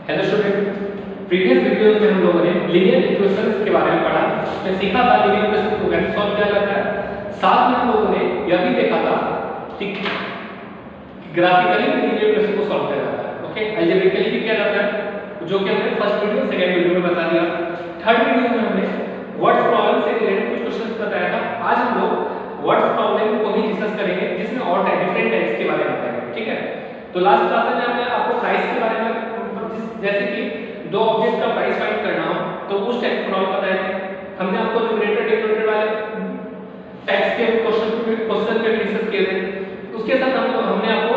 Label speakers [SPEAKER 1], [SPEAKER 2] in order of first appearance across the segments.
[SPEAKER 1] Hello student, previous videos में हम लोगों ने लीनियर इक्वेशंस के बारे में पढ़ा। उसमें सीखा था लीनियर इक्वेशंस को कैसे सॉल्व किया जाता है। साथ में हम लोगों ने यह भी देखा था कि ग्राफिकली लीनियर इक्वेशन को सॉल्व किया जाता है। ओके, अलजेब्रिकली भी किया जाता है, जो कि हमने फर्स्ट वीडियो सेकंड वीडियो में बता दिया। थर्ड वीडियो में हमने वर्ड्स प्रॉब्लम से रिलेटेड कुछ क्वेश्चंस बताया था। आज हम लोग वर्ड्स प्रॉब्लम को ही डिस्कस करेंगे, जिसमें और डिफरेंट टाइप्स के बारे में बताएंगे। ठीक है, तो लास्ट क्लास में हमने आपको प्राइस के बारे में, जैसे कि दो ऑब्जेक्ट का प्राइस फाइंड करना हो तो उस टाइप के प्रॉब्लम बताए थे। हमने आपको न्यूमरेटर डिनोमिनेटर वाले टाइप्स के क्वेश्चन पे डिस्कस किए थे। उसके साथ हमने आपको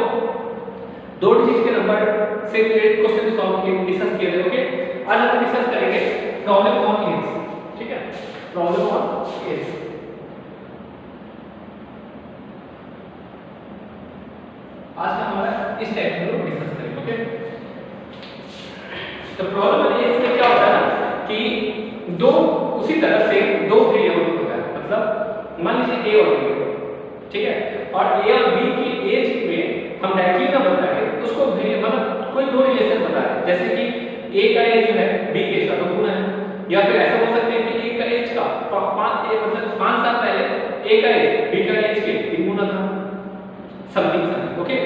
[SPEAKER 1] दो डिजिट के नंबर से रिलेटेड क्वेश्चन भी सॉल्व किए, डिस्कस किए थे। ओके, आज हम डिस्कस करेंगे प्रॉब्लम ऑन एज। ठीक है, प्रॉब्लम ऑन एज। आज का हमारा इस टाइप में डिस्कस करेंगे। ओके, तो प्रॉब्लम ऑन एज में क्या होता है ना कि दो उसी तरह से दो वेरिएबल होता है। मतलब मान लीजिए ए और बी, ठीक है, और ए और बी की एज में हम डायरेक्टली ना बताएं, उसको मतलब कोई दो रिलेशन बताएं। जैसे कि ए का एज जो है बी के एज का तो गुना है, या फिर ऐसा बोल सकते हैं कि ए का एज का मतलब 5 साल पहले ए का एज बी का एज के 3 गुना था, समथिंग। ओके,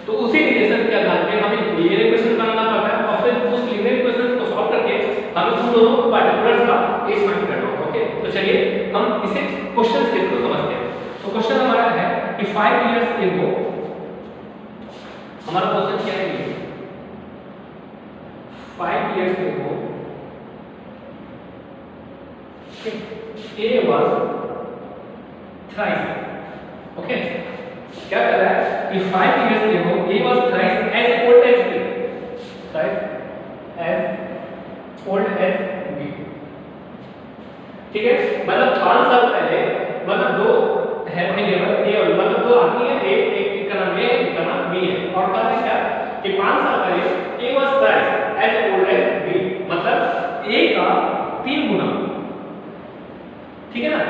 [SPEAKER 1] तो उसी रिलेशन के आधार पे हमें लीनियर इक्वेशन बनाना पड़ता है, और फिर उस लीनियर इक्वेशन को सॉल्व करके हमें उन दोनों पार्टिकुलर्स का एज फाइंड करना होगा। ओके, तो चलिए हम इसे क्वेश्चंस के थ्रू समझते हैं। तो क्वेश्चन हमारा है कि 5 इयर्स एगो, हमारा क्वेश्चन क्या है, 5 years ago A was thrice. Okay, क्या कर रहा है कि 5 years ago A was thrice as old as B, thrice as old as B. ठीक है, मतलब 5 साल पहले, मतलब दो है वेरिएबल ए और मतलब दो आदमी है, एक का नाम ए है, एक का नाम बी है, और कहते हैं क्या कि 5 साल पहले A was thrice as old as B, मतलब ए का 3 गुना, ठीक है ना,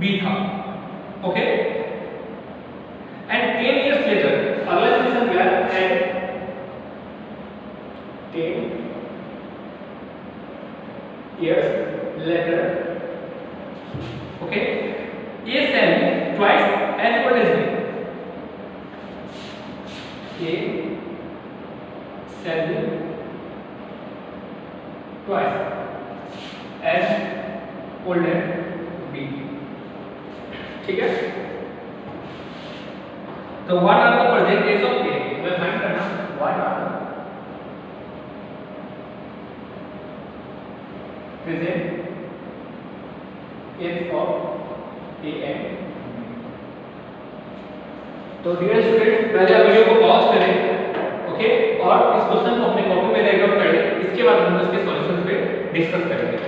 [SPEAKER 1] बी था। ओके, एंड 10 years later, अगला क्वेश्चन क्या है, and 10 years later, okay, A shall be twice as old as B. A shall be twice as old as B. ठीक है, तो what are the present age of A? मैं find करना what are the present age of A and B. तो dear students, पहले आप video को pause करें, ओके, और इस क्वेश्चन को अपने कॉपी में राइट डाउन कर लें। इसके बाद हम इसके सॉल्यूशंस पे डिस्कस करेंगे।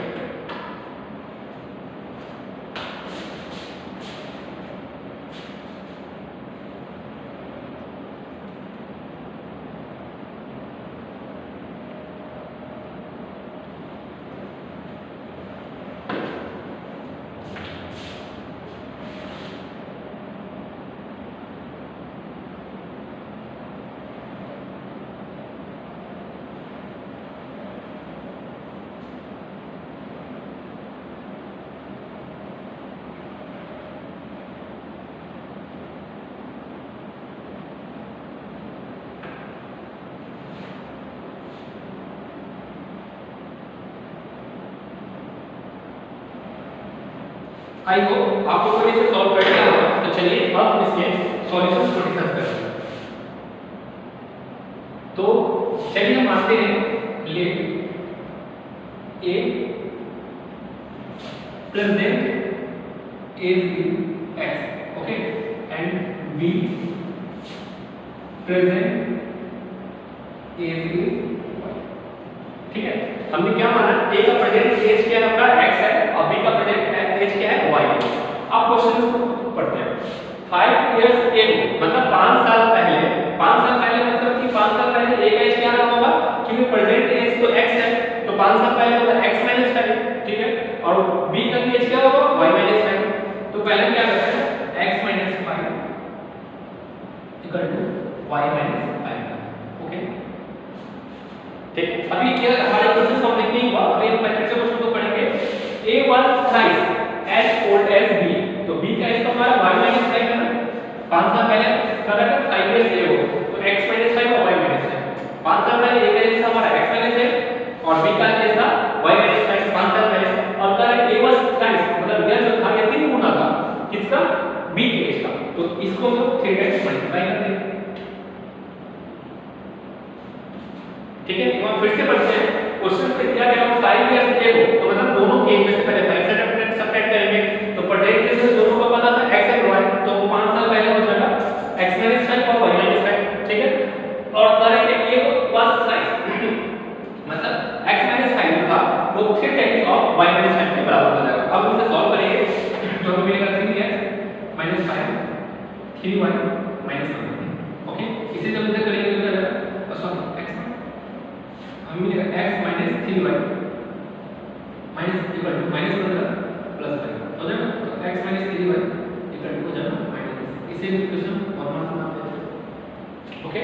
[SPEAKER 1] आई होप आप लोगों ने इसे सॉल्व कर लिया होगा। तो चलिए अब हम इसके सॉल्यूशंस को डिस्कस करेंगे। तो चलिए हम आते हैं, let A present age is X, okay, and B present age is Y. ठीक है, हमने क्या माना, ए का प्रेजेंट एज क्या है आपका एक्स है, और बी का प्रेजेंट एज क्या है वाई है। अब क्वेश्चन को पढ़ते हैं। 5 इयर्स एगो मतलब 5 साल पहले, 5 साल पहले मतलब कि 5 साल पहले ए का एज क्या रहा होगा, क्योंकि प्रेजेंट एज तो x है, तो 5 साल पहले होगा x - 5, ठीक है, और b का एज क्या होगा y - 5। तो पहले क्या करते हैं, x - 5 = y - 5। ओके, ठीक, अभी क्या हमारे क्वेश्चन कंप्लीट नहीं हुआ, अभी हम मैट्रिक्स के क्वेश्चन को पढ़ेंगे। a was thrice as old as b, तो b का इसका हमारा y minus 5 है ना, 5 साल पहले कब रखा 5 years से हो, तो x minus 5 और y minus 5, 5 साल पहले a का इसका हमारा x minus 5 और b का इसका y minus 5 5 साल पहले, और कह रहे a was thrice मतलब यह जो था ये 3 गुना था किसका b के इसका, तो इसको हम 3 टाइम्स मल्टीप्लाई करते हैं। ठीक है, हम फिर से पढ़ते हैं। क्वेश्चन पे दिया गया है 5 इयर्स ए हो, तो मतलब दोनों के में से पहले 5 से सब्ट्रैक्ट करेंगे, तो परसेंटेज से दोनों का पता था x और y, तो 5 साल पहले हो जाएगा x - 5 और y - 5। ठीक है, और करेंगे a was thrice मतलब x - 5 जो था वो 3 टाइम्स ऑफ y - 5 के बराबर हो जाएगा। अब इसे सॉल्व करेंगे, तो हमें मिलेगा 3x - 5 3y - 1। ओके, इसे जब इसे करेंगे तो क्या आएगा, सॉरी हमें मिलेगा x - 3y minus equal to -15 plus 5 हो जाएगा, तो x - 3y इक्वल टू हो जाएगा माइनस, इसे इक्वेशन 1 नाम देते हैं। ओके,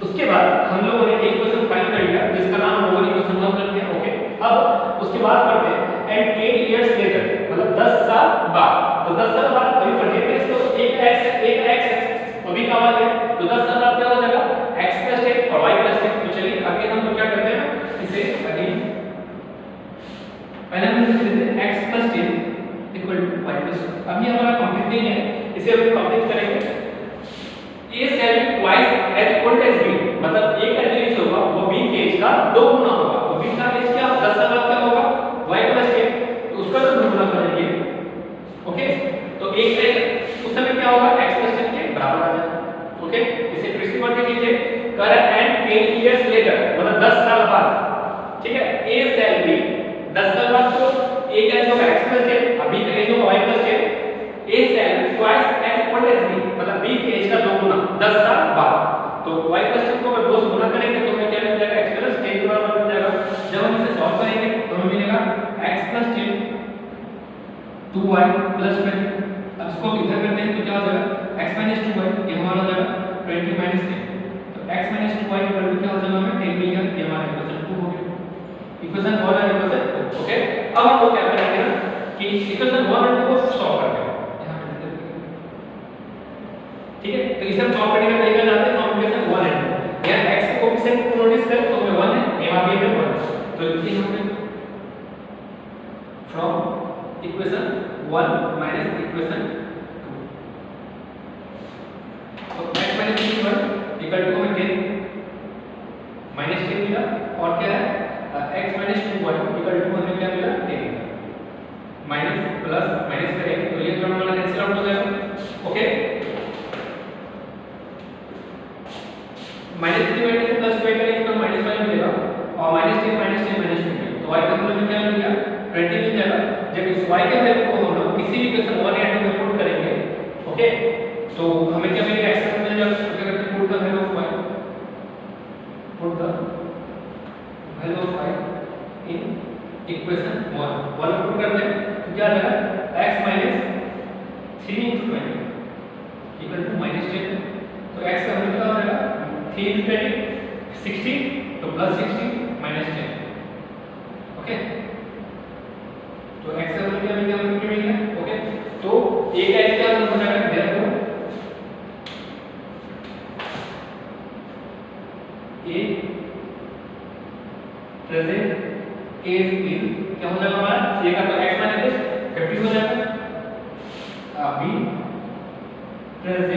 [SPEAKER 1] उसके बाद हम लोगों ने एक क्वेश्चन फाइंड कर लिया जिसका नाम ओवर इक्वेशन नाम करते हैं। ओके, अब उसके बाद पढ़ते हैं एंड 10 इयर्स लेटर मतलब 10 साल बाद, तो 10 साल बाद अभी पढ़ेंगे इसको, एक x अभी का वाला है, तो 10 साल बाद क्या हो जाएगा x + 10 और y + 10। तो चलिए आगे हम लोग क्या करते हैं, इसे अगेन पहले हम लिख देते हैं x + 10 = y + 10। अभी हमारा कंप्लीट नहीं है, इसे हम कंप्लीट करेंगे। a shall be twice as old as b मतलब a का जो एज होगा वो b के एज का 2 गुना होगा, तो b का एज क्या 10 साल बाद क्या होगा y + 10, तो उसका 2 गुना करेंगे। ओके, तो a का उस समय क्या होगा x + 10 के बराबर आ जाएगा। ओके, इसे फिर से पढ़ लीजिए, कर एंड 10 इयर्स लेटर मतलब 10 साल बाद। ठीक है, a shall be 10 साल बाद, तो a का एज होगा x + 10 और b का एज होगा y + 10, a shall be twice as old as b मतलब b के एज का 2 गुना 10 साल बाद, तो y + 10 को अगर 2 से गुना करेंगे तो हमें क्या मिल जाएगा x + 10 के बराबर मिल जाएगा। जब हम इसे सॉल्व करेंगे तो हमें मिलेगा x + 10 2y + 20। अब इसको इधर करते हैं तो क्या हो जाएगा x - 2y, ये हमारा हो जाएगा 20 - 10, तो x - 2y इक्वल टू क्या हो जाएगा हमें 10 मिल गया, ये हमारा इक्वेशन 2 हो गया, इक्वेशन 1 और इक्वेशन 2। ओके, अब हम लोग क्या करेंगे ना कि इक्वेशन 1 और 2 को सॉल्व करते हैं यहां पे लिख देते हैं। ठीक है, तो इसे हम सॉल्व करने का तरीका जानते हैं, हम इक्वेशन 1 है यहां x के कोएफिशिएंट को नोटिस करें तो हमें 1 है, यहां भी हमें 1, तो लिखते हैं हमने फ्रॉम इक्वेशन 1 माइनस इक्वेशन 2, तो x - 3y इक्वल टू हमें 10 -10 मिला, और क्या है x - 2y इक्वल टू हमें क्या मिला 10, माइनस प्लस माइनस करेंगे तो ये टर्म वाला कैंसिल आउट हो जाएगा। ओके, -3y से +y करेंगे तो -y मिलेगा, और -10 तो y का वैल्यू क्या मिल गया 20 मिल जाएगा। जब इस y के वैल्यू को हम लोग किसी भी इक्वेशन 1 या 2 में पुट करेंगे, ओके, तो हमें क्या मिलेगा x का मिल जाएगा, तो क्या करते हैं put the value of y, put the value of y in equation 1 put करते हैं तो क्या आ जाएगा x - 3 * 20 इक्वल टू -10, तो x का वैल्यू क्या हो जाएगा 3 * 20 60, तो +60 -10। ओके, तो x का वैल्यू क्या मिल गया 50 मिल गया। ओके, तो a का एज क्या हो जाएगा therefore a present age is क्या हो जाएगा हमारा a का तो x - 50 हो जाएगा, b प्रेजेंट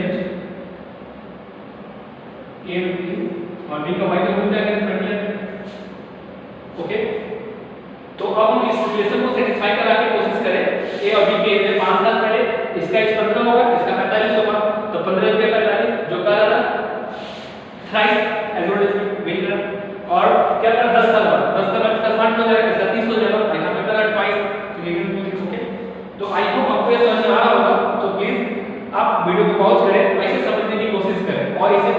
[SPEAKER 1] एज इज और b का y का हो जाएगा 20। ओके, तो अब हम इस रिलेशन को सेटिस्फाई करा के कोशिश करें, a और b के एज में 5 साल पहले इसका एज 15 होगा, इसका 45 होगा, तो 15 × 45 जो कह रहा था थ्राइस एज ओल्ड एज मिल रहा, और क्या कर 10 साल बाद 10 साल बाद इसका 60 हो जाएगा, इसका 30 हो जाएगा, यहां पे करा ट्वाइस, तो ये भी ओके। तो आई होप आपको ये समझ में आ रहा होगा, तो प्लीज आप वीडियो को पॉज करें, ऐसे समझने की कोशिश करें और इसे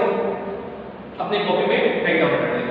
[SPEAKER 1] अपने कॉपी में राइट डाउन कर लें।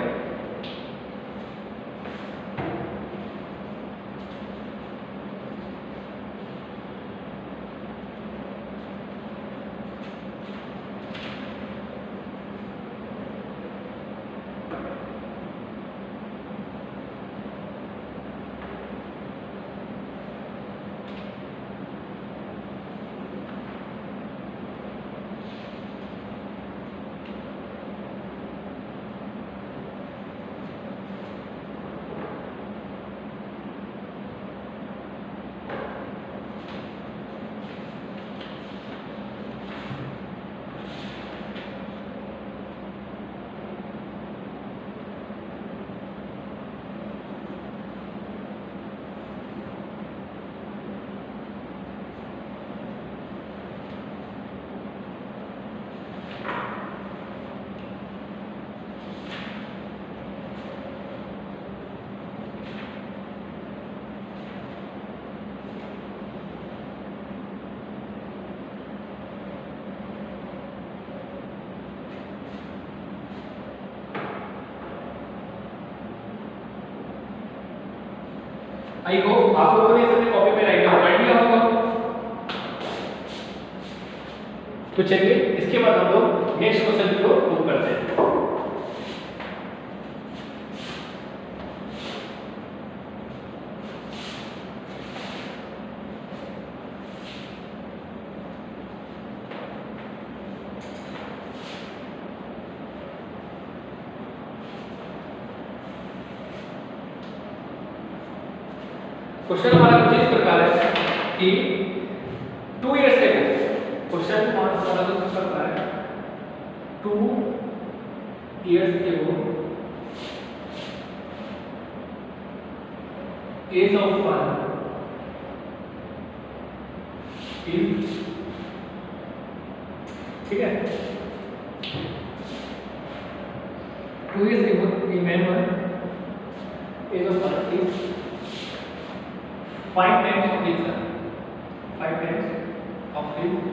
[SPEAKER 1] आई होप आप लोगों ने इसे अपनी कॉपी पे राइट डाउन कर लिया होगा। तो चलिए इसके बाद हम लोग नेक्स्ट क्वेश्चन को मूव करते हैं। क्वेश्चन हमारा कुछ इस प्रकार है कि 2 इयर्स एगो, क्वेश्चन हमारा कुछ इस प्रकार है 2 इयर्स एगो एज ऑफ फादर इज, ठीक है, 2 years ago a man age of father is 5 times of his son, 5 times of his son.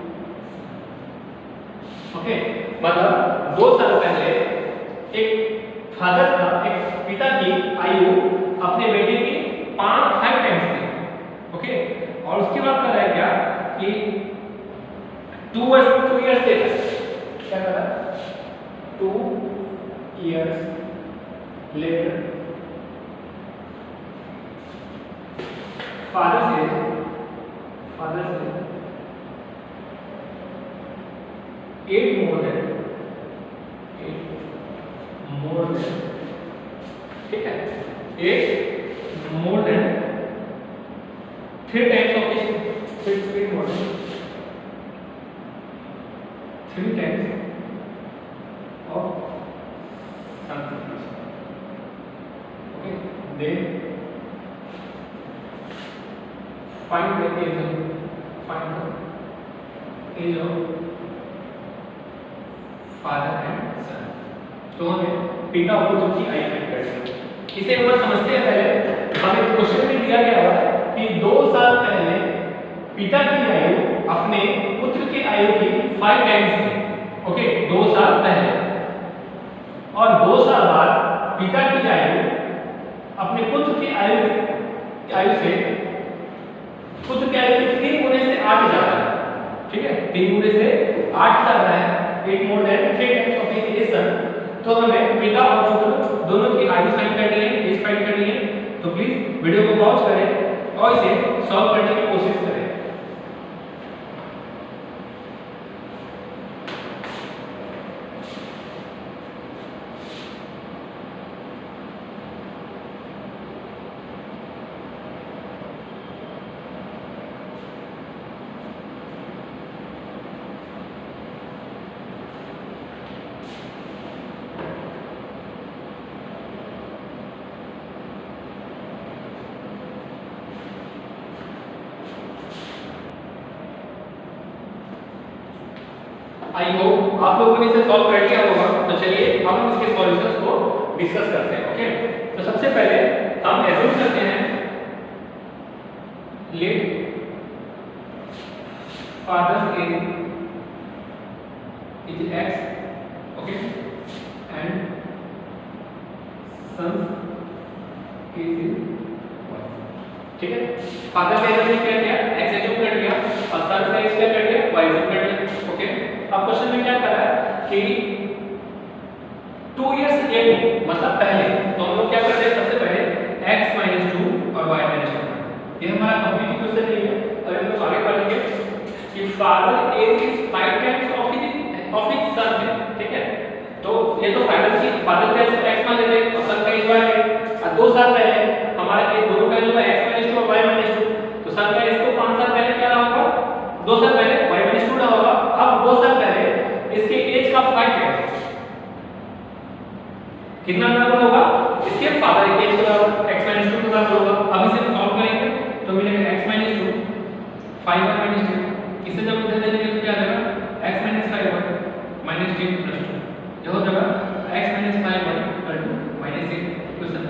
[SPEAKER 1] Okay, मतलब 2 साल पहले एक फादर का, एक पिता की आयु अपने बेटे की 5 टाइम्स थी। ओके, और उसके बाद कर रहा है क्या कि 2 इयर्स लेटर, क्या कर रहा है 2 years later father says 8 more than, ठीक है, 8 more than 3 times of his, 3 more than 3 times of something. Okay, then find the age of father and son. तो हमें पिता और पुत्र की आयु फाइंड करनी है। इसे हम समझते हैं। पहले हमें क्वेश्चन में दिया गया है कि 2 साल पहले पिता की आयु अपने पुत्र की आयु की 5 टाइम्स थी। ओके, 2 साल पहले, और 2 साल बाद पिता की आयु अपने पुत्र की आयु से पुत्र की आयु 3 गुने से 8 जाता है। ठीक है, 3 गुने से 8 कर रहा है, 8 more than 3 times of his son। तो हमें पिता और पुत्र दोनों की आयु फाइंड करनी है, एज फाइंड करनी है। तो प्लीज वीडियो को पॉज करें और इसे सॉल्व करने की कोशिश करें। आई होप आप लोगों ने इसे सॉल्व कर लिया होगा। तो चलिए अब हम इसके सॉल्यूशंस को डिस्कस करते हैं। ओके, तो सबसे पहले हम एज्यूम करते हैं let father's age is x, okay, and son's age is y। ठीक है, फादर का एज हमने क्या किया, x एज्यूम कर लिया, और सन्स का एज क्या कर लिया, y एज्यूम कर लिया। ओके, अब क्वेश्चन में क्या कर रहा है कि 2 इयर्स एगो मतलब पहले, तो हम लोग क्या करते हैं, सबसे पहले x - 2 और y - 2। ये हमारा कंप्लीट क्वेश्चन नहीं है। और हम लोग आगे बढ़ेंगे कि father age is 5 times of his son है। ठीक है, तो ये तो फादर का x मान लेते हैं और सन का एज y है। और 2 साल पहले हमारा ये दोनों का जो है x - 2 और y - 2, तो सन का एज तो 5 साल पहले क्या रहा होगा, 2 साल पहले y - 2 रहा होगा। अब 2 साल पहले इसके एज का 5 टाइम्स कितना बराबर होगा, इसके फादर के एज का x - 2 के बराबर होगा। अब इसे सॉल्व करेंगे तो मिलेगा x - 2 5y - 2। इसे जब इधर ले लेंगे तो क्या आ जाएगा, x - 5y - 10 + 2, ये हो जाएगा x - 5y = -8 इक्वेशन।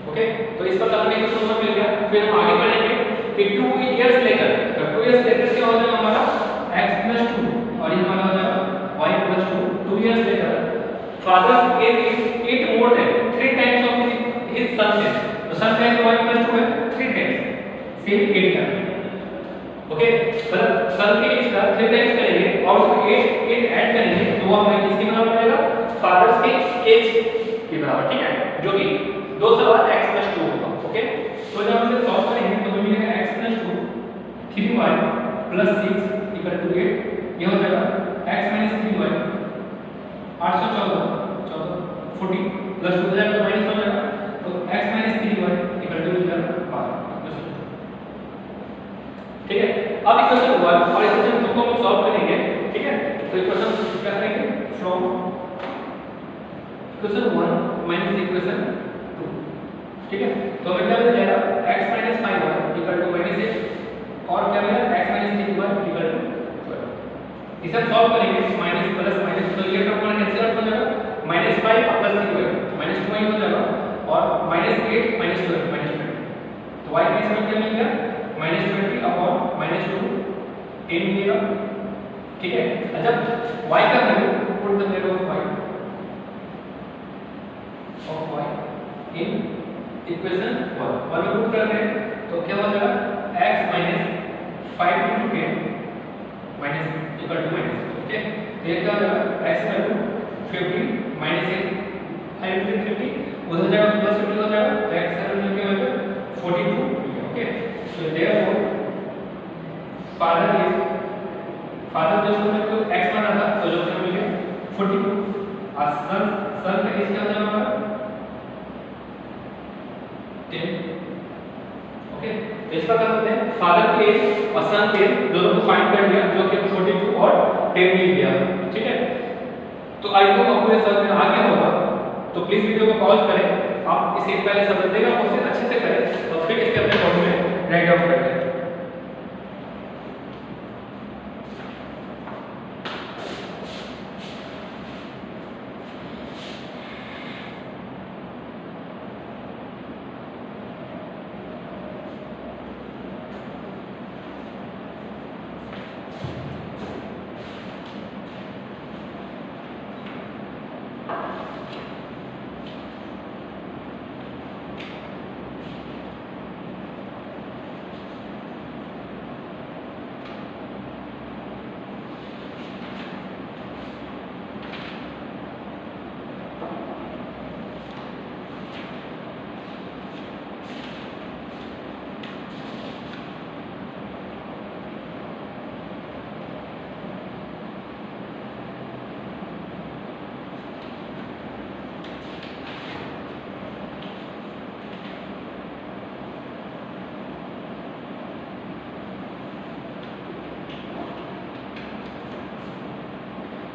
[SPEAKER 1] ओके, तो इस प्रकार का इक्वेशन मिल गया। फिर हम आगे बढ़ेंगे कि 2 इयर्स लेकर, तो 2 इयर्स लेकर क्या हो जाएगा हमारा x + 2 और ये हमारा हो जाएगा y + 2। 2 इयर्स लेकर father age is 8 more than 3 times of his son है। तो सन का y प्लस 2 है 3 टाइम्स सेम 8 का। ओके, मतलब सन के एज का 3 टाइम्स करेंगे और उसको 8 ऐड करेंगे तो वो हमें किसके बराबर मिलेगा, फादर्स के एज के बराबर, ठीक है, जो कि 2 से बाद x + 2 होगा। ओके, तो जब हम इसे सॉल्व करेंगे तो हमें मिलेगा x + 2 3y + 6 = 8। ये हो जाएगा x - 3y 814 40 + 2 हो जाएगा तो माइनस हो जाएगा, तो x - 3y = 12। ठीक है, अब इक्वेशन 1 और इक्वेशन 2 को हम सॉल्व करेंगे। ठीक है, तो इक्वेशन क्या करेंगे, फ्रॉम इक्वेशन 1 माइनस इक्वेशन 2। ठीक है, तो हमें क्या मिल जाएगा, x - 5y = -8 और क्या मिलेगा x - 3y = 12। इसे हम सॉल्व करेंगे, माइनस प्लस माइनस तो ये टर्म पूरा कैंसिल आउट हो जाएगा, -5 + 3y -2y हो जाएगा और -8 - 12 -20। तो y का इसमें क्या मिल गया, -20 अपॉन -2 10 मिलेगा। ठीक है, जब y का value put the value of y in equation 1 में पुट करते हैं तो क्या हो जाएगा, x - 5 * 10 = -. ओके, तो ये क्या हो जाएगा, x वैल्यू 50 - 8 5 * 50 उधर जाएगा प्लस 50 हो जाएगा, तो x वैल्यू क्या हो जाएगा 42। ओके, so therefore father जो हमने को x माना था तो जो हमें मिल गया 42 और सन का एज क्या हो जाएगा हमारा 10। ओके, तो इसका क्या करते हैं, फादर के एज और सन के एज दोनों को फाइंड कर लिया जो कि 42 और 10 मिल गया। ठीक है, तो आई होप आपको ये समझ में आ गया होगा। तो प्लीज वीडियो को पॉज करें, आप इसे पहले समझिएगा उससे अच्छे से करें और फिर इसके अपने बोर्ड में राइट डाउन करें।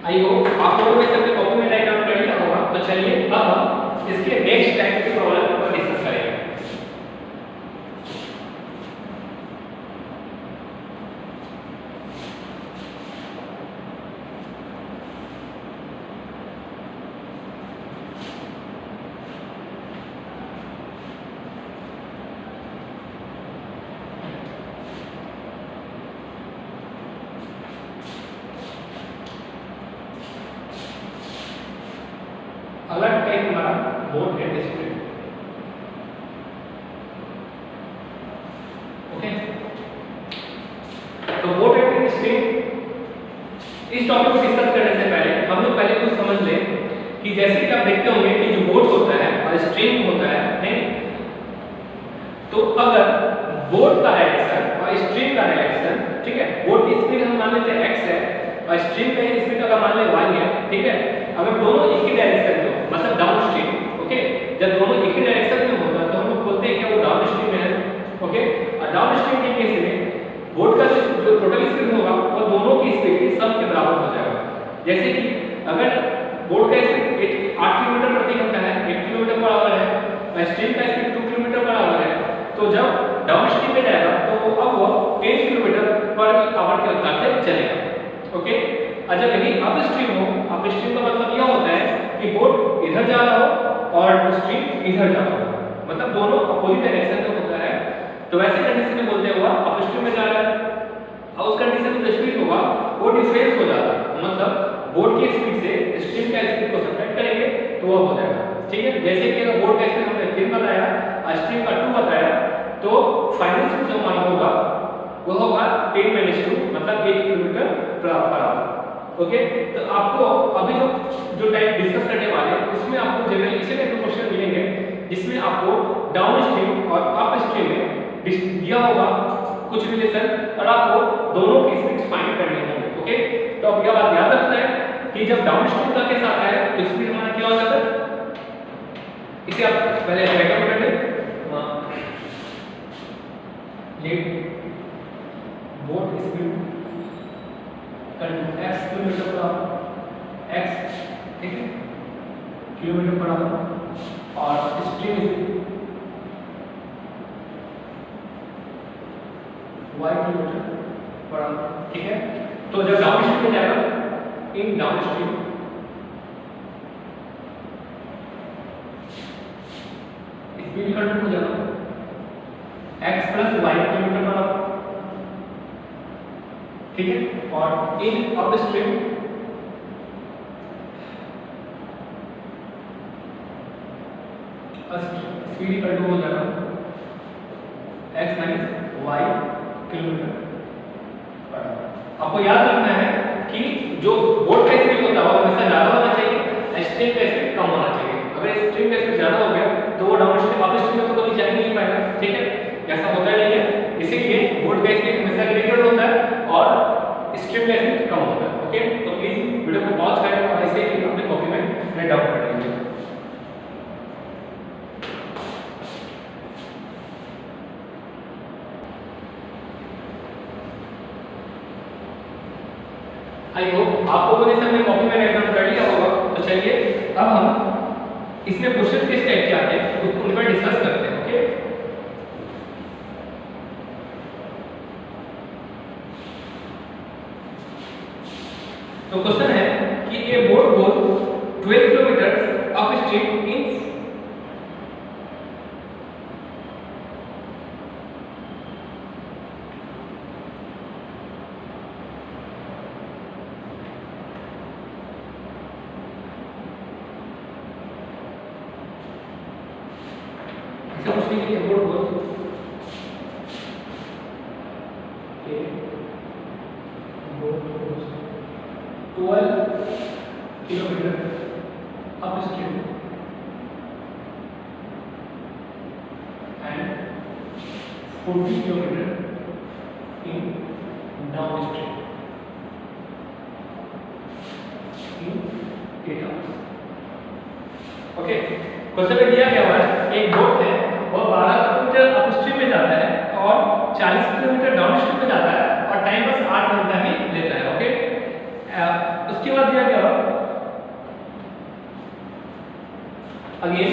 [SPEAKER 1] आई होप आप लोगों ने सबके कॉपी में राइट डाउन कर लिया होगा। तो चलिए अब हम इसके नेक्स्ट टाइप के प्रॉब्लम पर डिस्कस करेंगे। अलग टाइप हमारा बोर्ड एंड डिस्प्ले। ओके, तो बोर्ड एंड डिस्प्ले इस टॉपिक को डिस्कस करने से पहले हम लोग पहले कुछ समझ लें कि जैसे कि आप देखते होंगे कि जो बोर्ड होता है और स्ट्रिंग होता है नहीं? तो अगर बोर्ड का डायरेक्शन और स्ट्रिंग का डायरेक्शन, ठीक है, बोर्ड की स्पीड हम मान लेते हैं x है और स्ट्रिंग का स्पीड अगर मान लें y है, ठीक है, अगर दोनों एक ही डायरेक्शन में हो मतलब डाउन स्ट्रीम, ओके, जब दोनों एक ही डायरेक्शन में होगा तो हम लोग बोलते हैं कि वो डाउन स्ट्रीम में है। ओके, और डाउन स्ट्रीम के केस में बोर्ड का जो टोटल स्पीड होगा वो दोनों की स्पीड के सम के बराबर हो जाएगा। जैसे कि अगर बोर्ड का स्पीड 8 किलोमीटर प्रति घंटा है, 8 किलोमीटर पर आवर है और स्ट्रीम का स्पीड 2 किलोमीटर पर आवर है, तो जब डाउन स्ट्रीम में जाएगा तो अब वो 10 किलोमीटर पर आवर के रफ्तार से चलेगा। ओके, और जब यही अप स्ट्रीम हो, अप स्ट्रीम का मतलब यह होता है कि बोर्ड इधर जा रहा हो और स्ट्रीम इधर जा रहा हो, मतलब दोनों अपोजिट डायरेक्शन में होता है। तो वैसे कंडीशन में बोलते हुआ अप स्ट्रीम में जा रहा है और उस कंडीशन में जो स्पीड होगा वो डिफरेंस हो जाता है, मतलब बोर्ड की स्पीड से स्ट्रीम का स्पीड को सब्ट्रैक्ट करेंगे तो वो हो जाएगा। ठीक है, जैसे कि अगर बोर्ड का स्पीड हमने 3 बताया स्ट्रीम का 2 बताया, तो फाइनल स्पीड जो मान होगा वो होगा 10-2 मतलब 8 किलोमीटर पर आवर। ओके, तो आपको अभी जो टाइप डिस्कस करने वाले हैं उसमें आपको जनरली इसी टाइप के क्वेश्चन मिलेंगे जिसमें आपको डाउन स्ट्रीम और अप स्ट्रीम में दिया होगा कुछ रिलेशन और आपको दोनों की स्पीड फाइंड करनी होगी। ओके, तो अब यह बात याद रखना है कि जब डाउन स्ट्रीम का केस आता है तो स्पीड हमारा क्या हो जाता है, इसे आप पहले राइट डाउन कर लें। Let boat speed x kilometre per hour x, ठीक है, किलोमीटर पर आवर और stream speed y kilometre per hour, ठीक है। तो जब डाउन स्ट्रीम में जाएगा इन डाउन स्ट्रीम स्पीड कंट्रोल हो जाएगा x plus y kilometre per hour, ठीक है। और इन अप स्ट्रीम स्पीड कंट्रोल हो जाएगा x minus y kilometre per hour. आपको याद रखना है कि जो बोट का स्पीड होता है वो हमेशा ज्यादा होना चाहिए, स्ट्रीम का स्पीड कम होना चाहिए। अगर स्ट्रीम का स्पीड ज्यादा हो गया तो वो डाउन स्ट्रीम अप स्ट्रीम में तो कभी जा ही नहीं पाएगा, ठीक है, ऐसा होता ही नहीं है। इसीलिए बोट का स्पीड हमेशा ग्रेटर होता है और स्ट्रीम का स्पीड कम होता है। ओके, तो प्लीज वीडियो को पॉज करें और ऐसे ही अपने कॉपी में राइट डाउन कर लीजिए। आई होप आप लोगों ने सबने कॉपी में राइट डाउन कर लिया होगा। तो चलिए अब हम इसमें क्वेश्चन किस टाइप के आते हैं उन पर डिस्कस करते हैं। ओके, तो क्वेश्चन है कि ए boat goes 12 kilometre up stream in a boat goes a boat goes 12 kilometer upstream and 40 kilometer in downstream in 8 hours। Okay, question में दिया गया है एक बोट है वो 12 किलोमीटर अपस्ट्रीम में जाता है और 40 किलोमीटर डाउनस्ट्रीम में जाता है और टाइम बस 8 घंटा ही लेता है। ओके, उसके बाद दिया गया अगेन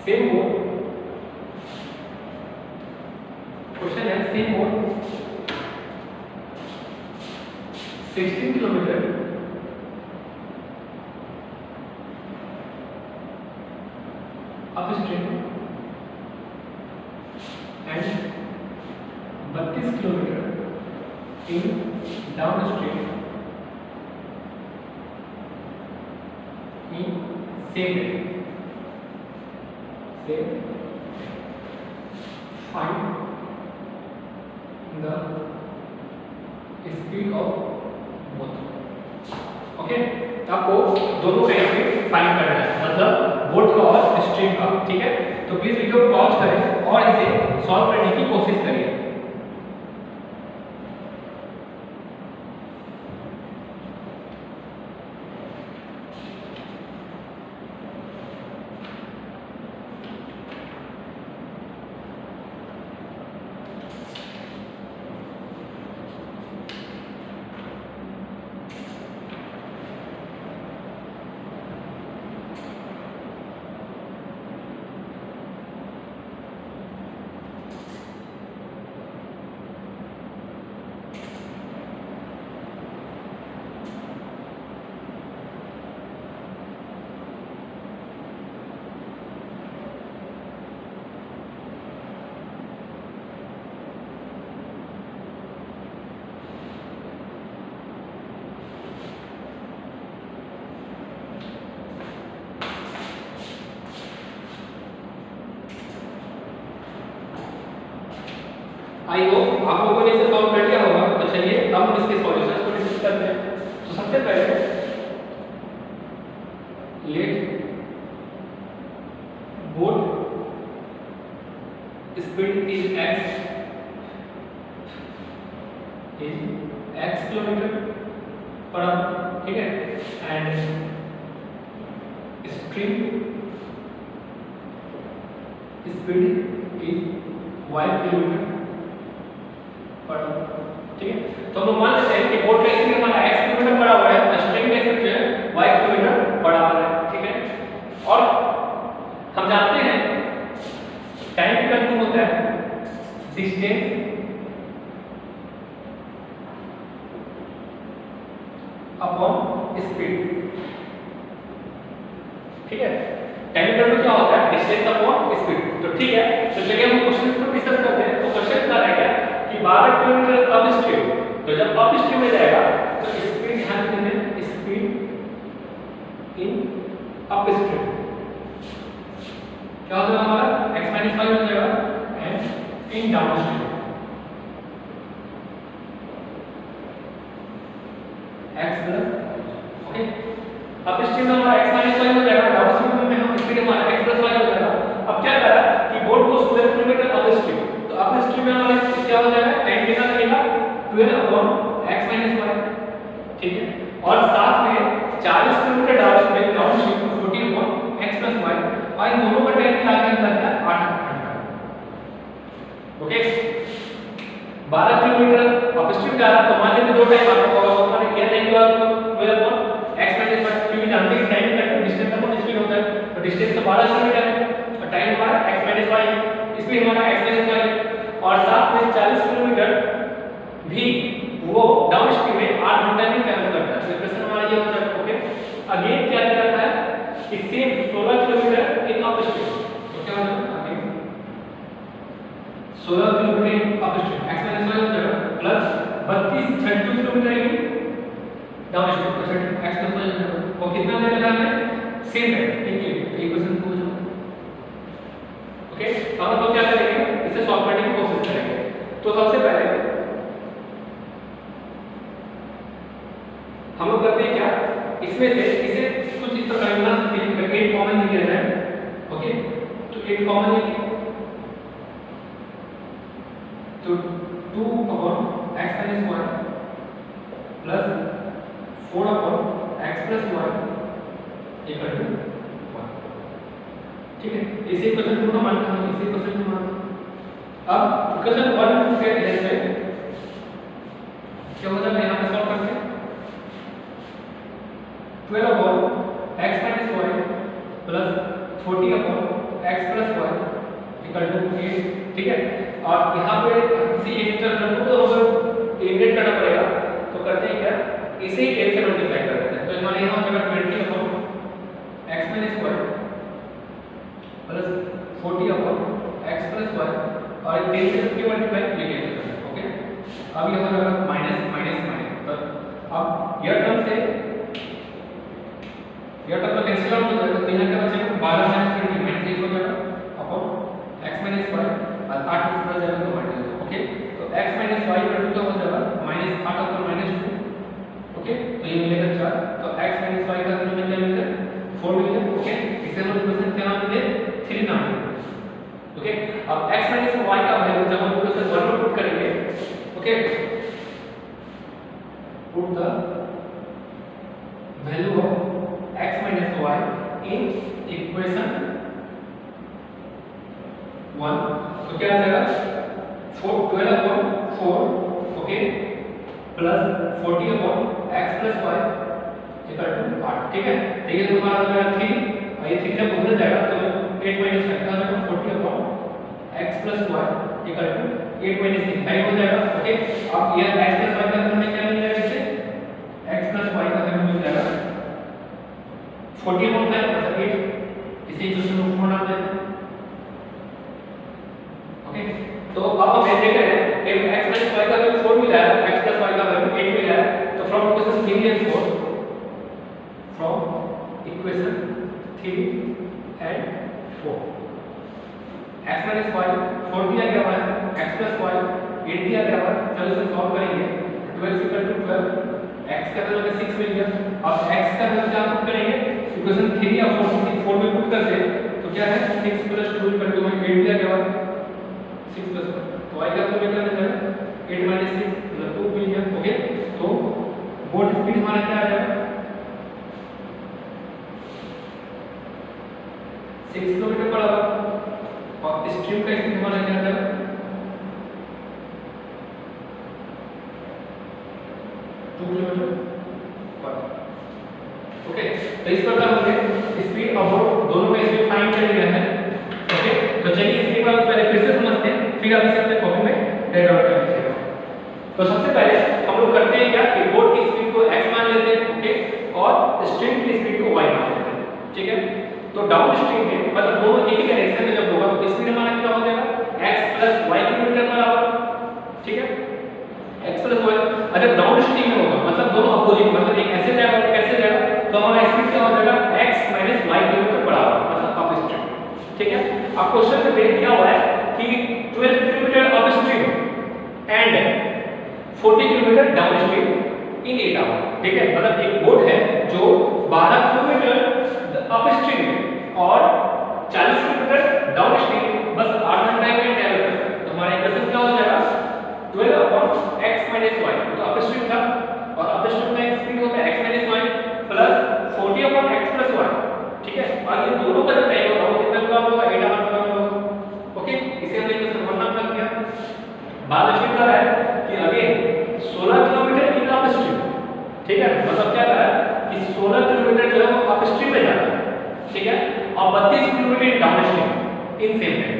[SPEAKER 1] सेम बोट, क्वेश्चन है same boat 16 kilometre upstream and 32 kilometre in downstream in same day। Find the speed of both। Okay, आपको दोनों का स्पीड फाइंड करना है, मतलब बोट का और स्ट्रीम का, ठीक है। तो प्लीज वीडियो को पॉज करें और इसे सॉल्व करने की कोशिश करिए। आई होप आप लोगों ने इसे सॉल्व कर लिया होगा। तो चलिए अब हम इसके सॉल्यूशंस को डिस्कस करते हैं। तो सबसे पहले let boat speed is x kilometre per hour, ठीक है, and stream speed is y kilometre per hour, ठीक है। तो हम लोग मान लेते हैं कि बोट का स्पीड हमारा x किलोमीटर पर आवर है, स्ट्रीम का स्पीड जो है y किलोमीटर पर आवर है, ठीक है। और हम जानते हैं टाइम का कंट्रोल होता है डिस्टेंस अपॉन स्पीड, ठीक है। टाइम कंट्रोल क्या होता है? Distance upon speed. तो ठीक है, तो चलिए हम क्वेश्चन को डिस्कस करते हैं। तो क्वेश्चन क्या रहेगा कि 12 किलोमीटर अप स्ट्रीम, तो जब अप स्ट्रीम में जाएगा तो स्पीड ध्यान देना, स्पीड इन अप स्ट्रीम क्या हो जाएगा हमारा x - 5 हो जाएगा, and in down stream x plus, okay. अब स्ट्रीम में हमारा x - 5 हो जाएगा, डाउन स्ट्रीम में हम स्पीड हमारा x + y हो जाएगा। अब क्या करा कि बोट को 12 किलोमीटर अप स्ट्रीम, तो अप स्ट्रीम में हमारा क्या हो जाएगा, टाइम कितना लगेगा 12/x - y, ठीक है। और साथ में 40 kilometre down stream 14/x + y, और इन दोनों का टाइम मिला के अंदर क्या 8 घंटा, ओके। 12 किलोमीटर अप स्ट्रीम जा रहा, तो मान लीजिए दो टाइम आपको होगा, तो हमारे क्या टाइम होगा 12/x - y, क्योंकि जानते हैं टाइम का डिस्टेंस अपॉन स्पीड होता है, तो डिस्टेंस तो 12 किलोमीटर है और टाइम हमारा x - y, स्पीड हमारा x - y, और साथ में 40 किलोमीटर भी वो डाउन स्ट्रीम में 8 घंटा में ट्रैवल करता है। तो इक्वेशन हमारा ये हो जाएगा, ओके। अगेन क्या करता है कि same 16 kilometre in up stream, तो क्या हो जाएगा again 16 kilometre in up stream x - y हो जाएगा, प्लस 32 किलोमीटर इन डाउन स्ट्रीम, तो x + y हो जाएगा। वो कितना देने लगा हमें सेम है, ठीक है। तो इक्वेशन को हो जाएगा, ओके। अब हम लोग क्या करेंगे, इसे सॉल्व करने की कोशिश करेंगे। तो सबसे पहले हम लोग करते हैं क्या, इसमें से इसे कुछ इस प्रकार बना सकते हैं, 8 कॉमन लिया जाए, ओके। तो 8 कॉमन लिया, तो 2/x - y plus 4/x + y equal to 1, ठीक है। इसी क्वेश्चन को हम मानते हैं, इसी क्वेश्चन को मानते हैं। अब क्वेश्चन 1 के जैसे क्या हो जाएगा, यहां पे सॉल्व करते हैं 12/x - y plus 40/x + y equal to 8, ठीक है। और यहाँ पे किसी एक टर्म को तो हमें इंटीग्रेट करना पड़ेगा, तो करते हैं क्या, इसे 8 से मल्टीप्लाई कर देते हैं। तो हमारे यहाँ हो जाएगा 20/x - y plus 40/x + y, और 10 से क्यों मल्टीप्लाई ये कैंसिल करते हैं, ओके। अब ये हो जाएगा माइनस माइनस माइनस, तो अब यह टर्म से यह टर्म तो कैंसिल आउट हो जाएगा, तो यहाँ क्या बचेगा 12 - 20 -8 हो जाएगा अपॉन x - y, और 8 ऊपर जाएगा तो माइनस, ओके। तो x - y इक्वल टू हो जाएगा -8/-2, ओके। तो ये मिलेगा 4, तो x - y का वैल्यू क्या मिलेगा 4 मिलेगा, ओके। इसे हम इक्वेशन क्या नाम देंगे 3 नाम देंगे, ओके। अब x - y का वैल्यू जब हम इक्वेशन 1 में पुट करेंगे, okay, put the value of x - y in equation 1, तो क्या आ जाएगा 12/4, okay, plus 40/x + y equal to 8, ठीक है। तो ये तुम्हारा हो जाएगा 3, और ये 3 जब उधर जाएगा तो 8 - 5 क्या हो जाएगा 40/x + y इक्वल टू 8 - 3 5 हो जाएगा, ओके। अब ये x + y का हमें क्या मिल जाएगा, इसे x + y का हमें मिल जाएगा 40/5 मतलब 8, इसे इक्वेशन को फॉर्म डाल देते हैं, ओके। तो अब हम देख रहे हैं कि x - y का वैल्यू 4 मिला है, x + y का वैल्यू 8 मिला है, तो from equation 3 and 4, from equation 3 and 4 x - y 4 दिया गया है, x + y 8 दिया गया है, चलो इसे सॉल्व करेंगे। 12 x का वैल्यू 6 मिल गया। अब x का वैल्यू क्या पुट करेंगे, इक्वेशन 3 या 4 में पुट करते हैं तो क्या है 6 + 2 = 8 दिया गया है, 6 + 1 तो y का वैल्यू कितना देता है 8 - 6 मतलब 2 मिल गया। ओके, तो बोट स्पीड हमारा क्या आ जाएगा 6 किलोमीटर पर आवर और स्ट्रीम का स्पीड हमारा क्या आ जाएगा 2 किलोमीटर पर। ओके, तो इस प्रकार हमने स्पीड और बोट दोनों का स्पीड फाइंड कर लिया है। ओके, तो चलिए इसके बाद पहले फिर से समझते हैं, फिर आप इसे अपने कॉपी में राइट डाउन कर लीजिएगा। तो सबसे पहले हम लोग करते हैं क्या कि बोट की स्पीड को x मान लेते हैं। ओके, और स्ट्रीम की स्पीड को y मान लेते हैं। ठीक है, तो डाउन स्ट्रीम में मतलब दोनों एक ही डायरेक्शन में जब होगा तो स्पीड हमारा कितना हो जाएगा x + y kilometre per hour. ठीक है, x + y। अगर डाउन स्ट्रीम में होगा मतलब दोनों अपोजिट, मतलब एक ऐसे जाएगा एक ऐसे जाएगा तो हमारा स्पीड क्या हो जाएगा x - y kilometre per our मतलब अप स्ट्रीम। ठीक है, अब क्वेश्चन में दे दिया हुआ है कि 12 kilometre upstream and 40 kilometre downstream in 8 hour. ठीक है, मतलब एक बोट है जो 12 किलोमीटर अप स्ट्रीम में और 40 किलोमीटर डाउन स्ट्रीम बस 8 घंटे में ट्रैवल करता है। तो हमारा इक्वेशन क्या हो जाएगा 12/x - y, तो अप स्ट्रीम था और अप स्ट्रीम का स्पीड होता है x - y plus 40/x + y। ठीक है, और ये दोनों का जब टाइम होगा वो कितना कम होगा 8 आवर कम होगा। ओके, इसे हमने इक्वेशन 1 नाम रख दिया। बाद में कर रहा है कि again 16 kilometre in up stream. ठीक है, मतलब क्या कर रहा है कि 16 किलोमीटर जो है वो अप स्ट्रीम में जा रहा है। ठीक है, और 32 kilometre downstream in same time.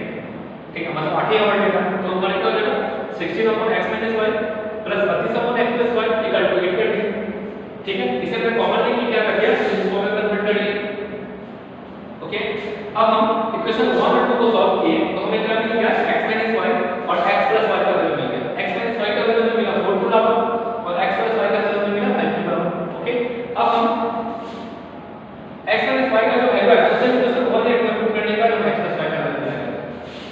[SPEAKER 1] ठीक है, मतलब 8 आवर लेगा तो हमारे क्या हो जाएगा 16/x - y plus 32/x + y = 8 कर दिया। ठीक है, इसे हमने कॉमन लेके क्या कर दिया इसको में कन्वर्ट कर लिया। ओके, अब हम इक्वेशन 1 और 2 को सॉल्व किए तो हमें क्या मिल गया x - y और x + y का वैल्यू मिल गया। x - y का वैल्यू मिला 4 के बराबर और x + y का वैल्यू मिला 5 के बराबर। ओके, अब हम x - y का जो वैल्यू है उसे इक्वेशन 1 में पुट करने का जो x + y का वैल्यू आएगा।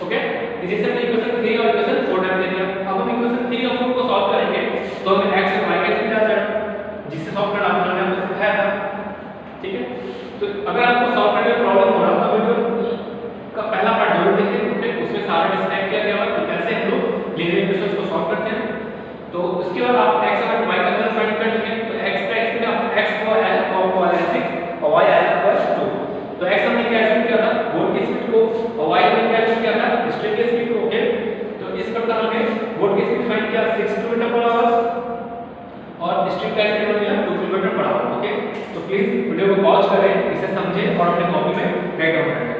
[SPEAKER 1] ओके, इसी से हमने इक्वेशन 3 और इक्वेशन 4 डाल दिया। अब हम इक्वेशन 3 और 4 को सॉल्व करेंगे तो हमें x और y का स्पीड आ जाएगा जिससे सॉल्व करना आपने हमने सिखाया था। ठीक है, तो अगर आपको सॉल्व करने में प्रॉब्लम हो रहा तो वीडियो का पहला पार्ट जरूर देखें। ओके, उसमें सारा डिस्क्राइब किया गया है कि कैसे हम लोग लीनियर इक्वेशंस को सॉल्व करते हैं। तो उसके बाद आप x और y का वैल्यू फाइंड कर लीजिए। तो x का स्पीड आप x को आया है 6 और y आया है 2। तो x हमने क्या एज्यूम किया था बोट की स्पीड को और y हमने क्या एज्यूम किया था स्ट्रीम की स्पीड को। ओके, तो इस प्रकार हमने बोट की स्पीड फाइंड किया 6 किलोमीटर पर आवर और स्ट्रीम का स्पीड हो गया 2 किलोमीटर पर आवर। ओके, तो प्लीज वीडियो को पॉज करें, इसे समझें और अपने कॉपी में राइट डाउन करें।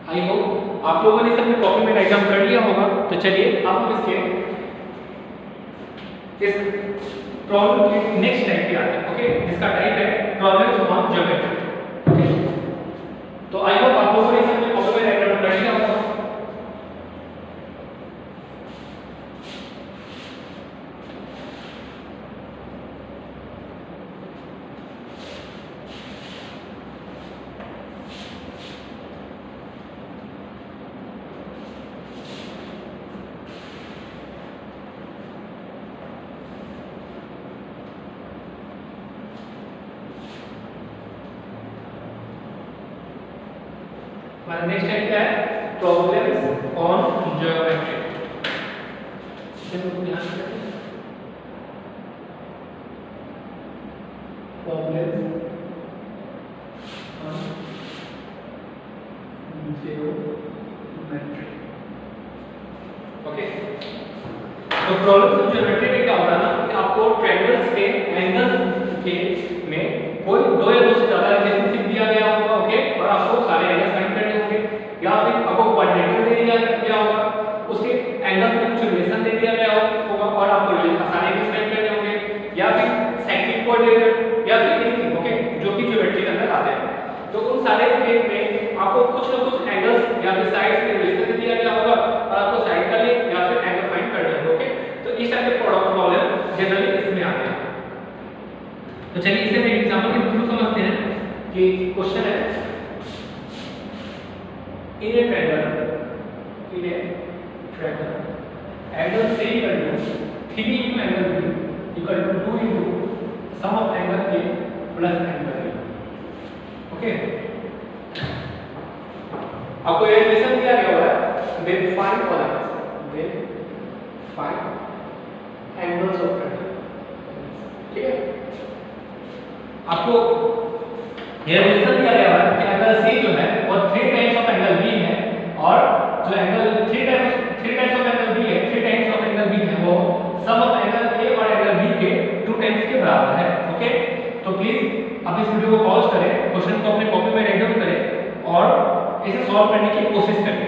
[SPEAKER 1] आई होप आप लोगों ने सब कॉपी में राइट डाउन कर लिया होगा। तो चलिए अब हम इसके इस प्रॉब्लम के नेक्स्ट टाइप पे आते हैं। ओके, इसका टाइप है प्रॉब्लम्स ऑन ज्योमेट्री। ओके, तो आई होप आप लोगों ने सब कॉपी में राइट डाउन कर लिया होगा। हमारा नेक्स्ट टाइप क्या है, problems on geometry. Problems on geometry. Okay, तो प्रॉब्लम्स ऑन ज्योमेट्री में क्या होता है ना कि आपको ट्रायंगल्स के एंगल्स के में कोई दो या दो से ज्यादा रिलेशनशिप दिया गया होगा, ओके, और आपको सारे एंगल्स फाइंड करने होंगे, या फिर आपको क्वाड्रेंगल दे दिया गया होगा, उसके एंगल्स में कुछ रिलेशन दे दिया गया होगा और आपको सारे एंगल्स फाइंड करने होंगे, या फिर साइक्लिक क्वाड्रेंगल या फिर एनीथिंग, ओके, जो कि ज्योमेट्री के अंदर आते हैं। तो उन सारे केस में आपको कुछ ना कुछ एंगल्स या फिर साइड्स के रिलेशन दे दिया गया होगा और आपको साइड का लेंथ या फिर एंगल फाइंड करना है, ओके। तो इस टाइप के प्रॉब्लम जनरली इसमें आते हैं। तो चलिए इसे हम एग्जांपल के थ्रू समझते हैं कि क्वेश्चन है, in a triangle angle C equal to 3 into angle B equal to 2 into sum of angle A plus angle B, okay. आपको ये रिलेशन दिया गया हुआ है, then find angles of triangle, ठीक है। आपको ये रिलेशन दिया गया है कि एंगल C जो है वो 3 टाइम्स ऑफ एंगल B है, और जो angle 3 times of angle B है, 3 टाइम्स ऑफ एंगल B है, वो सम ऑफ एंगल A और एंगल B के 2 टाइम्स के बराबर है, ओके। तो प्लीज आप इस वीडियो को पॉज करें, क्वेश्चन को अपने कॉपी में राइट डाउन करें और इसे सॉल्व करने की कोशिश करें।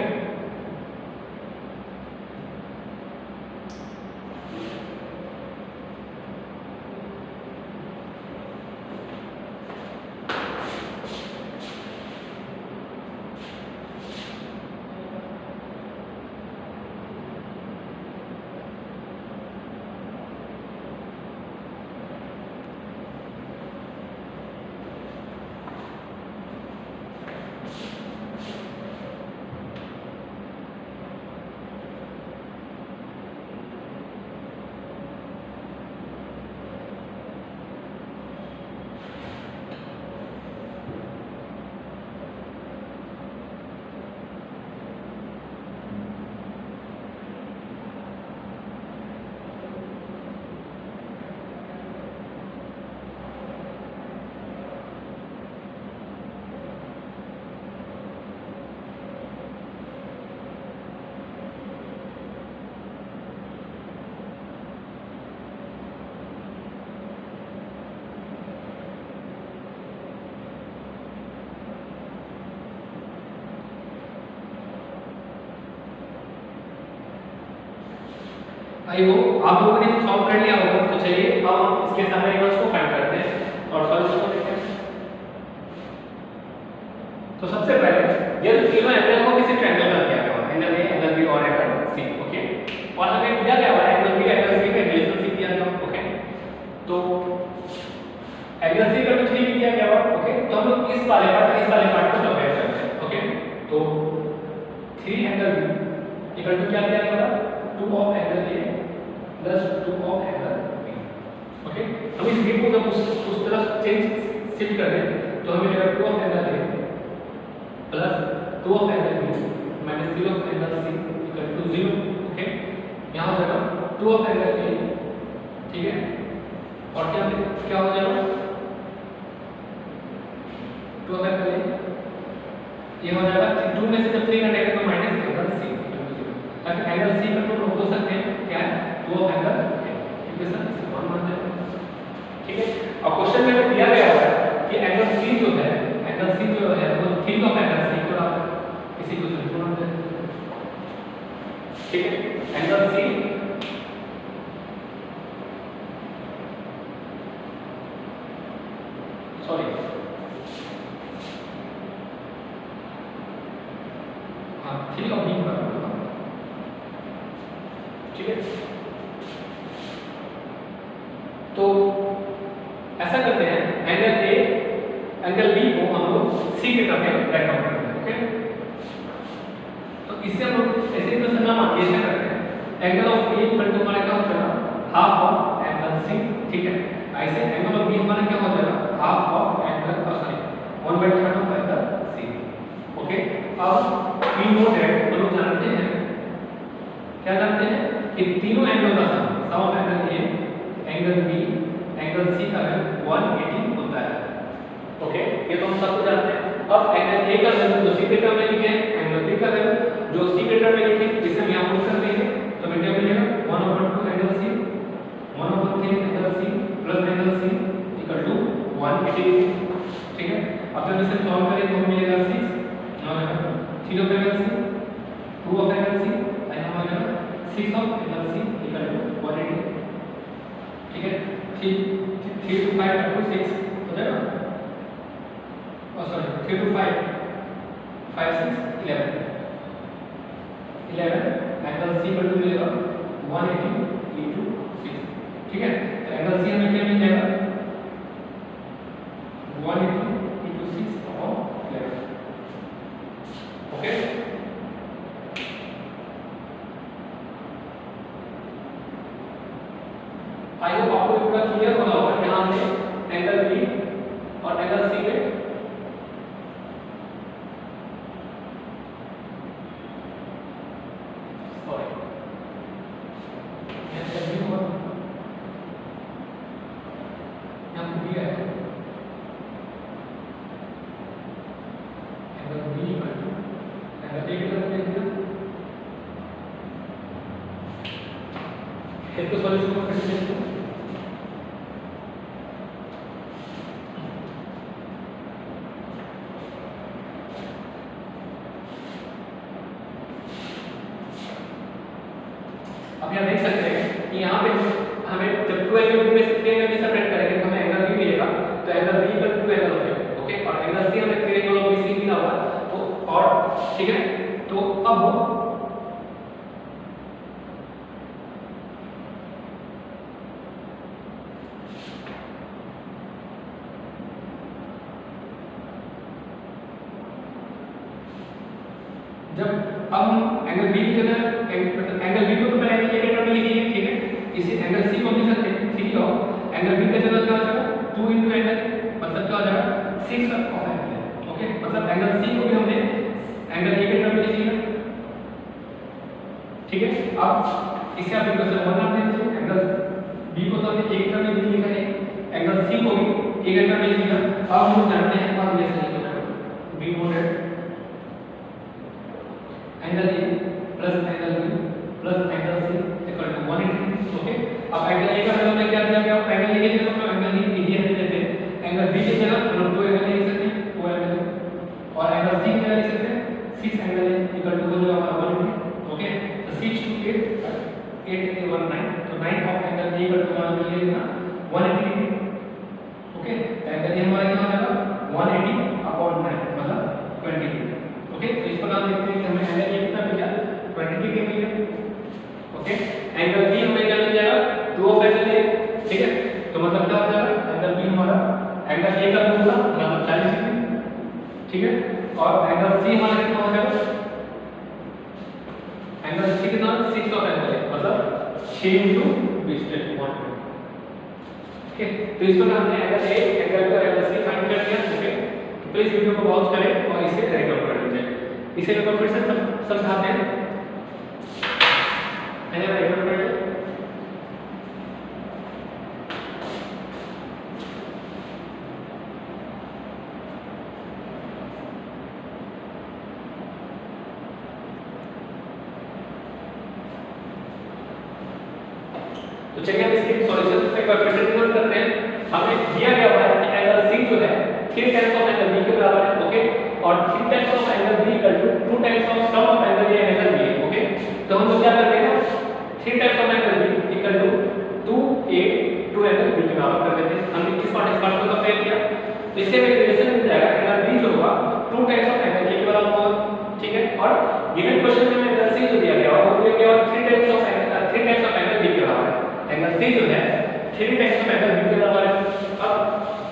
[SPEAKER 1] आई होप आप लोगों ने सॉल्व कर लिया होगा। तो चलिए अब हम इसके सारे एंगल्स को फाइंड करते हैं और सॉल्यूशन को देखते हैं। तो सबसे पहले ये तीनों एंगल को किसी ट्रायंगल में दिया गया है, एंगल A, एंगल B और एंगल C, ओके। और हमें दिया गया है एंगल B एंगल C का रिलेशनशिप दिया गया, ओके। तो एंगल C का 3 दिया गया है, ओके। तो हम लोग इस वाले पार्ट को कंपेयर करते हैं, ओके। तो 3 एंगल B इक्वल टू क्या दिया गया है, 2 of angle A plus 2 of angle B, okay. हम इस B को जब उस तरफ शिफ्ट कर दें तो हमें मिलेगा 2 of angle A plus 2 of angle B minus 3 of angle C equal to 0, okay. यहाँ हो जाएगा 2 ऑफ एंगल A, ठीक है, और क्या हो जाएगा 2 ऑफ एंगल A, ये हो जाएगा 2 में से जब 3 कटेगा तो माइनस एंगल C, ताकि एंगल C का टोटल हो सकते हैं क्या है 2 ऑफ एंगल A, इक्वेशन इसे मान मानते हैं, ठीक है। और क्वेश्चन में दिया गया है कि एंगल C जो है वो 3 ऑफ एंगल C के बराबर है, इसी को सिंपल मानते हैं, ठीक है। एंगल C सॉरी हाँ 3 ऑफ B के बराबर, ठीक है। तो ऐसा करते हैं, एंगल A एंगल B को हम लोग C के टर्म में राइट डाउन करते हैं, ओके। तो इससे हम लोग ऐसे ही क्वेश्चन नाम आगे ऐसे करते हैं, angle of A equal to हमारा क्या हो जाएगा हाफ ऑफ एंगल C, ठीक है। ऐसे एंगल ऑफ B हमारा क्या हो जाएगा half of angle 1/3 of angle C, okay. अब पी नोट है हम लोग जानते हैं, क्या जानते हैं कि तीनों एंगल का sum of angle A, angle B, angle C का वैल्यू 180 होता है। ओके, ये तो हम सबको जानते हैं। अब एंगल ए का वैल्यू जो सी के टर्म में लिखे हैं, एंगल बी का वैल्यू जो सी के टर्म में लिखे हैं, जिसे हम यहां पुट कर देंगे तो हमें क्या मिलेगा 1/2 angle C 1/3 angle C plus angle C equal to 180। ठीक है, अब जब इसे सॉल्व करें तो हमें मिलेगा 6 3 of angle C 2 of angle C and हमें मिलेगा 6 of angle C equal to 180। ठीक है, 3 to 5 up to 6 हो जाएगा। oh sorry 3 to 5 5 6 11 angle C equal to मिलेगा 180 into 6। ठीक है, तो एंगल सी हमें क्या मिल जाएगा 180 into 6 upon 11। Okay, I hope आपको पूरा क्लियर होगा होगा यहाँ से एंगल बी और एंगल सी पे इसको सॉल्यूशन को कैसे लिखते हैं? अब यहाँ देख सकते हैं कि यहाँ पे हमें जब 2 एंगल में से 3 एंगल में सेपरेट करेंगे तो हमें एंगल बी मिलेगा, तो angle B equal to angle of A. Okay, और एंगल सी हमें 3 एंगल ऑफ बी सी मिला हुआ तो और ठीक है, तो अब जब हम एंगल बी की जगह मतलब एंगल बी को तो पहले ए के टर्म में लिखिए। ठीक है, इसी एंगल सी को लिख सकते हैं 3 और एंगल बी की जगह क्या हो जाएगा 2 into एंगल मतलब क्या हो जाएगा 6 ऑफ एंगल। ओके, मतलब एंगल सी को भी हमने एंगल ए के टर्म में लिख लिया। ठीक है, अब इसे आप इक्वेशन 1 आप दे दीजिए, एंगल बी को तो हमने ए के टर्म में लिखा है, एंगल सी को भी ए के टर्म में लिख लिया। अब हम जानते हैं अब ये सही हो जाएगा be note angle A plus angle B plus angle C equal to 180। Okay, अब एंगल ए का वैल्यू में क्या दिया गया, एंगल ए की जगह हम एंगल ए ये दे देते हैं, एंगल बी की जगह हम 2 एंगल लिख सकते हैं 2 एंगल और एंगल सी की जगह लिख सकते हैं 6 एंगल इक्वल टू हो जाएगा हमारा 180। ओके, तो 6 to 8 8 के 1 9 तो 9 of angle A equal to हमारा मिल जाएगा 180। ओके, एंगल ए हमारा क्या हो जाएगा 180 अपॉन 9 मतलब 20। ओके, तो इस पर आप देखते हैं कि हमें एंगल ए कितना मिल गया 20 डिग्री मिल गया। ओके, एंगल बी हमें क्या मिल जाएगा 2 ऑफ एंगल ए। ठीक है, तो मतलब क्या हो जाएगा एंगल बी हमारा एंगल ए का दूसरा मतलब 40 डिग्री। ठीक है, और एंगल सी हमारा कितना हो जाएगा एंगल सी कितना 6 ऑफ एंगल ए मतलब 6 into 20 1। ओके, तो इस पर हमने एंगल ए एंगल बी और एंगल सी फाइंड कर लिया। ओके, तो इस वीडियो को पॉज करें और इसे राइट आउट कर लीजिए। इसे एक बार फिर से समझाते हैं। मैंने राइट आउट कर लिया। तो चलिए हम इसके सॉल्यूशन पे एक बार फिर से डिस्कस करते हैं। हमें दिया गया हुआ है कि एंगल सी जो है 3 टाइम्स ऑफ एंगल बी के बराबर है। ओके, और 3 times of angle B equal to 2 times of sum of angle A angle B. Okay, तो हम लोग क्या करते हैं 3 times of angle B equal to 2a 2 angle B के बराबर कर देते हैं। हमने किस पार्ट को कंपेयर किया तो इससे हमें रिलेशन मिल जाएगा एंगल बी जो होगा 2 टाइम्स ऑफ एंगल ए के बराबर होगा। ठीक है, और गिवन क्वेश्चन में एंगल सी जो दिया गया है वो दिया गया है 3 टाइम्स ऑफ एंगल बी के बराबर है। एंगल सी जो है 3 टाइम्स ऑफ एंगल बी के बराबर है। अब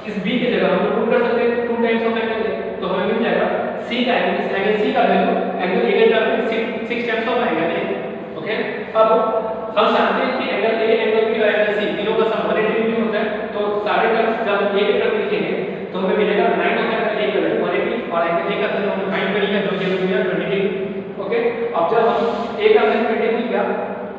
[SPEAKER 1] इस बी की जगह हम लोग पुट कर सकते हैं 2 टाइम्स ऑफ एंगल ए, तो हमें मिल जाएगा सी का एंगल सी का वैल्यू एंगल ए के टर्म में 6 times of angle A. Okay, अब हम जानते हैं कि एंगल ए एंगल बी और एंगल सी तीनों का सम 180 डिग्री होता है। तो सारे टर्म्स जब ए के टर्म लिखेंगे तो हमें मिलेगा 9 of angle A equal to 180 और एंगल ए का वैल्यू हमने फाइंड कर लिया जो कि हो गया 20 डिग्री। ओके, अब जब हम ए का वैल्यू 20 मिल गया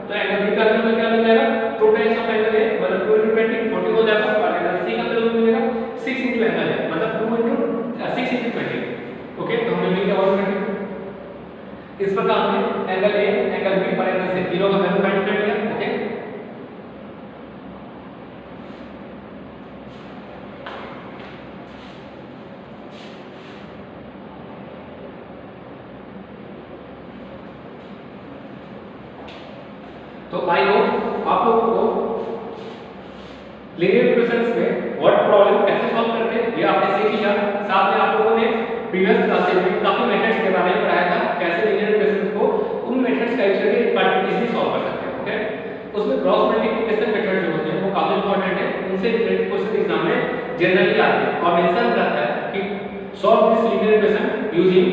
[SPEAKER 1] तो एंगल बी का वैल्यू क्या मिल जाएगा, 2 टाइम्स ऑफ एंगल ए मतलब 2 * 20 40 हो जाएगा, और एंगल सी का वैल्यू मिलेगा 6 * एंगल ए मतलब 6 * 20। ओके, तो हमें मिल गया 120। इस प्रकार हमने एंगल ए, एंगल बी और एंगल सी तीनों का वैल्यू फाइंड कर लिया। ओके, तो आई होप आप लोगों को लीनियर इक्वेशंस में वर्ड प्रॉब्लम कैसे सॉल्व करते हैं ये आपने सीख लिया। साथ में आप लोगों ने प्रीवियस क्लासेस में काफी मेथड्स के बारे में पढ़ाया था, कैसे लीनियर इक्वेशंस को उन मेथड्स का यूज करके इजीली सॉल्व कर सकते हैं। ओके, उसमें क्रॉस मल्टीप्लिकेशन मेथड जो होते हैं वो काफी इंपॉर्टेंट है, उनसे रिलेटेड क्वेश्चन एग्जाम में जनरली आते हैं और मेंशन रहता है कि solve this linear equation using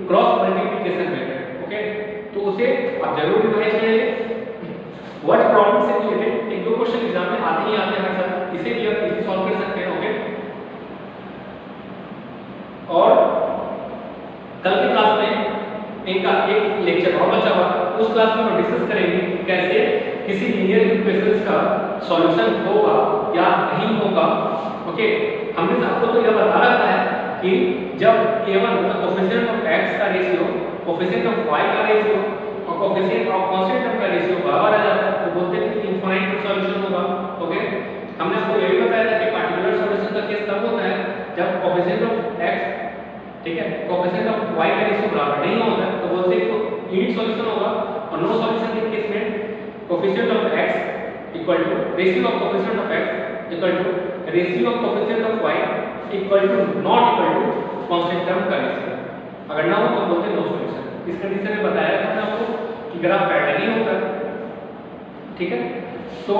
[SPEAKER 1] cross multiplication method. Okay, तो उसे आप जरूर रिवाइज करिए। वर्ड प्रॉब्लम से रिलेटेड एक दो क्वेश्चन एग्जाम में आते ही आते हैं हर साल, इसे भी आप इजीली सॉल्व कर सकते हैं। ओके, और कल की क्लास में इनका एक लेक्चर और बचा हुआ, उस क्लास में हम डिस्कस करेंगे कैसे किसी लीनियर इक्वेशंस का सॉल्यूशन होगा या नहीं होगा। ओके, हमने आपको तो यह बता रखा है कि जब a1 मतलब कोएफिशिएंट ऑफ x का रेशियो कोएफिशिएंट ऑफ y का रेशियो और कोएफिशिएंट ऑफ कांस्टेंट टर्म का रेशियो बराबर आ जाता है तो बोलते हैं कि इनफाइनाइट सॉल्यूशन होगा। ओके, हमने आपको ये भी बताया था कि पार्टिकुलर सॉल्यूशन का केस तब होता है जब कोएफिशिएंट ऑफ x, ठीक है, कोएफिशिएंट ऑफ y का रेशियो बराबर नहीं होता है तो बोलते हैं कि यूनिक सॉल्यूशन होगा। और नो सॉल्यूशन के केस में coefficient of x equal to ratio of coefficient of x equal to ratio of coefficient of y equal to not equal to constant term का रेशियो। अगर ना हो तो बोलते हैं नो सॉल्यूशन। इस कंडीशन में बताया था आपको कि ग्राफ पैरेलल ही होता है। ठीक है, तो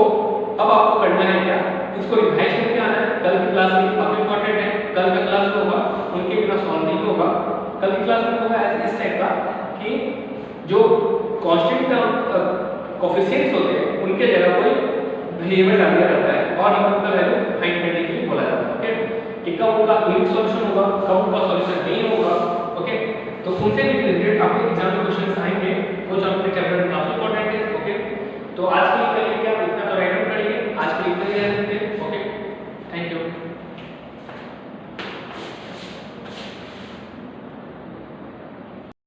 [SPEAKER 1] अब आपको करना है क्या, इसको रिवाइज करके आना है। कल की क्लास में काफी इंपॉर्टेंट है, कल का क्लास जो होगा उनके बिना सॉल्व नहीं होगा। कल की क्लास में होगा इस टाइप का कि जो कांस्टेंट टर्म कोएफिशिएंट्स होते हैं उनके जगह कोई वेरिएबल डाल दिया जाता है और उनका वैल्यू फाइंड करने के लिए बोला जाता है। ओके, कि कब उनका यूनिक सॉल्यूशन होगा, कब उनका सॉल्यूशन नहीं होगा। ओके, तो उनसे रिलेटेड आपको